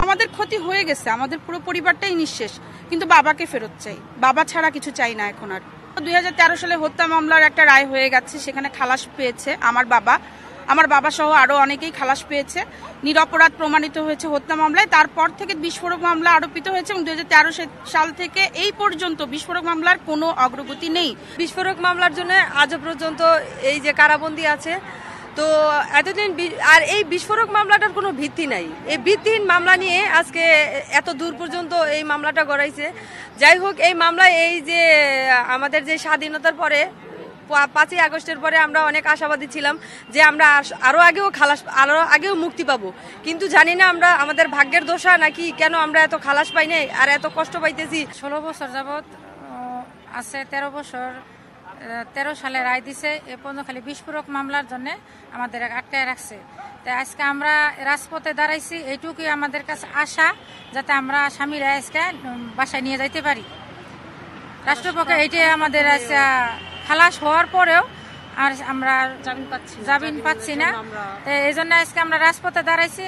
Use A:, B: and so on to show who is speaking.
A: আমাদের ক্ষতি হয়ে গেছে, আমাদের পুরো পরিবারটাই নিঃশেষ, কিন্তু বাবাকে ফেরত চাই। বাবা ছাড়া কিছু চাই না এখন আর। 2013 সালে হত্যা মামলার একটা রায় হয়ে গেছে, সেখানে খালাস পেয়েছে আমার বাবা সহ আরো অনেকেই খালাস পেয়েছে। নিরপরাধ প্রমাণিত হয়েছে হত্যা মামলায়। তারপর থেকে বিস্ফোরক মামলা আরোপিত হয়েছে এবং 2013 সাল থেকে এই পর্যন্ত বিস্ফোরক মামলার কোনো অগ্রগতি নেই।
B: বিস্ফোরক মামলার জন্য আজও পর্যন্ত এই যে কারাবন্দী আছে, তো এতদিন আর এই বিস্ফোরক মামলাটার কোনো ভিত্তি নাই। এই ভিত্তিহীন মামলা নিয়ে আজকে এত দূর পর্যন্ত এই মামলাটা গড়াইছে। যাই হোক, এই মামলায় এই যে আমাদের যে স্বাধীনতার পরে 5ই আগস্টের পরে আমরা অনেক আশাবাদী ছিলাম যে আমরা আরো আগেও মুক্তি পাবো, কিন্তু জানি না আমরা আমাদের ভাগ্যের দোষা নাকি কেন আমরা এত খালাস পাই নাই আর এত কষ্ট পাইতেছি।
C: 16 বছর যাবৎ আছে, 13 বছর 13 সালে রায় দিছে। এ পর্যন্ত খালি বিস্ফোরক মামলার জন্য আমাদের আটকায় রাখছে। তাই আজকে আমরা রাজপথে দাঁড়াইছি, এইটুকুই আমাদের কাছে আশা, যাতে আমরা স্বামীরা আজকে বাসায় নিয়ে যাইতে পারি। রাষ্ট্রপক্ষে এইটাই আমাদের খালাস হওয়ার পরেও আর আমরা জামিন পাচ্ছি না, এই জন্য আজকে আমরা রাজপথে দাঁড়াইছি।